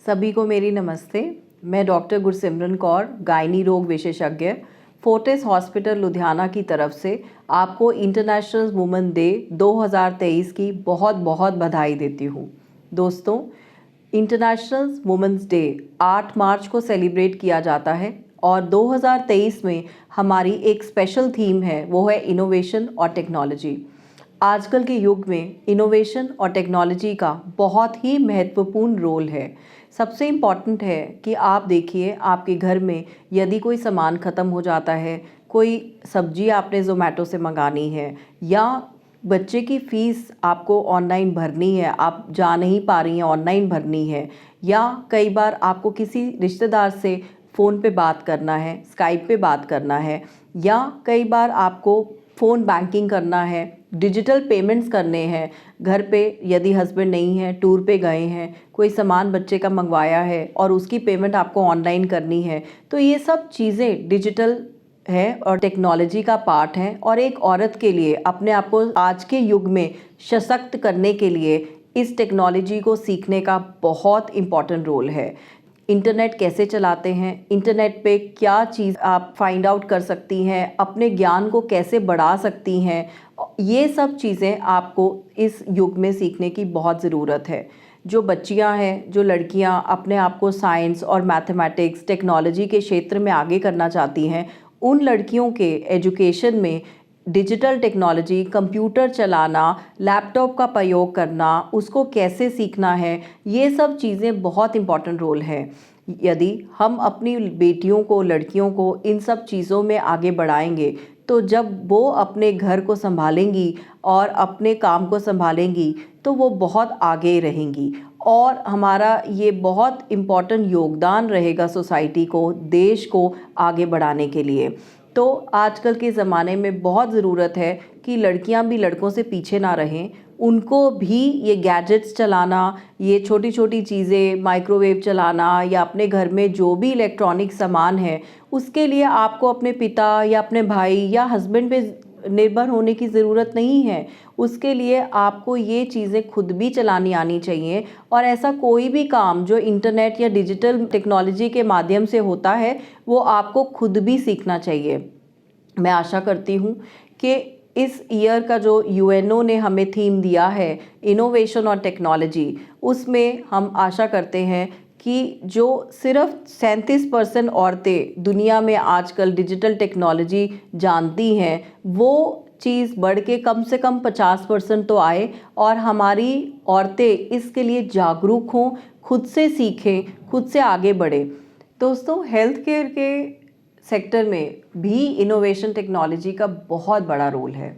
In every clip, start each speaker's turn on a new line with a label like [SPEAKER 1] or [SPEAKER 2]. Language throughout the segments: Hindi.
[SPEAKER 1] सभी को मेरी नमस्ते। मैं डॉक्टर गुरसिमरन कौर, गायनी रोग विशेषज्ञ, फोर्टिस हॉस्पिटल लुधियाना की तरफ से आपको इंटरनेशनल वुमेन डे 2023 की बहुत बहुत बधाई देती हूँ। दोस्तों, इंटरनेशनल वुमेन्स डे 8 मार्च को सेलिब्रेट किया जाता है और 2023 में हमारी एक स्पेशल थीम है, वो है इनोवेशन और टेक्नोलॉजी। आजकल के युग में इनोवेशन और टेक्नोलॉजी का बहुत ही महत्वपूर्ण रोल है। सबसे इम्पॉर्टेंट है कि आप देखिए, आपके घर में यदि कोई सामान ख़त्म हो जाता है, कोई सब्जी आपने ज़ोमैटो से मंगानी है या बच्चे की फ़ीस आपको ऑनलाइन भरनी है, आप जा नहीं पा रही हैं, ऑनलाइन भरनी है, या कई बार आपको किसी रिश्तेदार से फ़ोन पे बात करना है, स्काइप पे बात करना है, या कई बार आपको फ़ोन बैंकिंग करना है, डिजिटल पेमेंट्स करने हैं, घर पे यदि हस्बैंड नहीं है, टूर पे गए हैं, कोई सामान बच्चे का मंगवाया है और उसकी पेमेंट आपको ऑनलाइन करनी है, तो ये सब चीज़ें डिजिटल है और टेक्नोलॉजी का पार्ट है। और एक औरत के लिए अपने आप को आज के युग में सशक्त करने के लिए इस टेक्नोलॉजी को सीखने का बहुत इम्पॉर्टेंट रोल है। इंटरनेट कैसे चलाते हैं, इंटरनेट पे क्या चीज़ आप फाइंड आउट कर सकती हैं, अपने ज्ञान को कैसे बढ़ा सकती हैं, ये सब चीज़ें आपको इस युग में सीखने की बहुत ज़रूरत है। जो बच्चियां हैं, जो लड़कियां अपने आप को साइंस और मैथमेटिक्स, टेक्नोलॉजी के क्षेत्र में आगे करना चाहती हैं, उन लड़कियों के एजुकेशन में डिजिटल टेक्नोलॉजी, कंप्यूटर चलाना, लैपटॉप का प्रयोग करना, उसको कैसे सीखना है, ये सब चीज़ें बहुत इम्पॉर्टेंट रोल है। यदि हम अपनी बेटियों को, लड़कियों को इन सब चीज़ों में आगे बढ़ाएंगे, तो जब वो अपने घर को संभालेंगी और अपने काम को संभालेंगी तो वो बहुत आगे रहेंगी और हमारा ये बहुत इम्पॉर्टेंट योगदान रहेगा सोसाइटी को, देश को आगे बढ़ाने के लिए। तो आजकल के ज़माने में बहुत ज़रूरत है कि लड़कियां भी लड़कों से पीछे ना रहें, उनको भी ये गैजेट्स चलाना, ये छोटी छोटी चीज़ें, माइक्रोवेव चलाना या अपने घर में जो भी इलेक्ट्रॉनिक सामान है, उसके लिए आपको अपने पिता या अपने भाई या हस्बैंड पे निर्भर होने की ज़रूरत नहीं है। उसके लिए आपको ये चीज़ें खुद भी चलानी आनी चाहिए और ऐसा कोई भी काम जो इंटरनेट या डिजिटल टेक्नोलॉजी के माध्यम से होता है, वो आपको खुद भी सीखना चाहिए। मैं आशा करती हूँ कि इस ईयर का जो यूएनओ ने हमें थीम दिया है, इनोवेशन और टेक्नोलॉजी, उसमें हम आशा करते हैं कि जो सिर्फ 37% औरतें दुनिया में आजकल डिजिटल टेक्नोलॉजी जानती हैं, वो चीज़ बढ़ के कम से कम 50% तो आए और हमारी औरतें इसके लिए जागरूक हों, खुद से सीखें, खुद से आगे बढ़े। दोस्तों, हेल्थ केयर के सेक्टर में भी इनोवेशन टेक्नोलॉजी का बहुत बड़ा रोल है।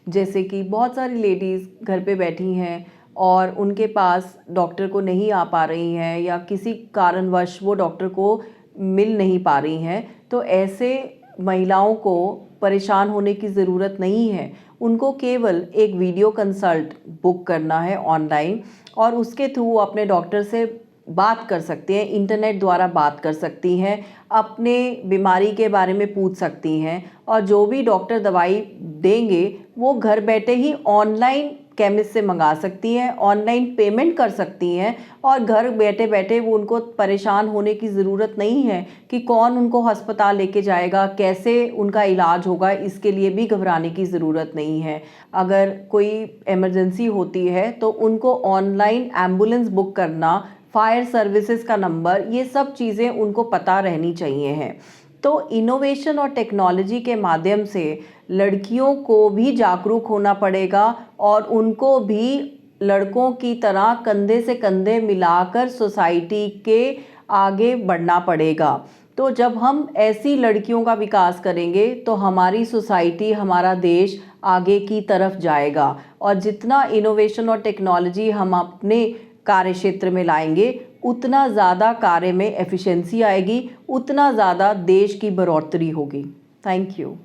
[SPEAKER 1] जैसे कि बहुत सारी लेडीज़ घर पे बैठी हैं और उनके पास डॉक्टर को नहीं आ पा रही हैं या किसी कारणवश वो डॉक्टर को मिल नहीं पा रही हैं, तो ऐसे महिलाओं को परेशान होने की ज़रूरत नहीं है। उनको केवल एक वीडियो कंसल्ट बुक करना है ऑनलाइन और उसके थ्रू अपने डॉक्टर से बात कर सकती हैं, इंटरनेट द्वारा बात कर सकती हैं, अपने बीमारी के बारे में पूछ सकती हैं और जो भी डॉक्टर दवाई देंगे वो घर बैठे ही ऑनलाइन केमिस्ट से मंगा सकती हैं, ऑनलाइन पेमेंट कर सकती हैं और घर बैठे बैठे वो उनको परेशान होने की ज़रूरत नहीं है कि कौन उनको अस्पताल लेके जाएगा, कैसे उनका इलाज होगा, इसके लिए भी घबराने की ज़रूरत नहीं है। अगर कोई इमरजेंसी होती है तो उनको ऑनलाइन एम्बुलेंस बुक करना, फायर सर्विसेज का नंबर, ये सब चीज़ें उनको पता रहनी चाहिए हैं। तो इनोवेशन और टेक्नोलॉजी के माध्यम से लड़कियों को भी जागरूक होना पड़ेगा और उनको भी लड़कों की तरह कंधे से कंधे मिलाकर सोसाइटी के आगे बढ़ना पड़ेगा। तो जब हम ऐसी लड़कियों का विकास करेंगे तो हमारी सोसाइटी, हमारा देश आगे की तरफ जाएगा और जितना इनोवेशन और टेक्नोलॉजी हम अपने कार्य क्षेत्र में लाएंगे, उतना ज़्यादा कार्य में एफिशिएंसी आएगी, उतना ज़्यादा देश की बढ़ोतरी होगी। Thank you.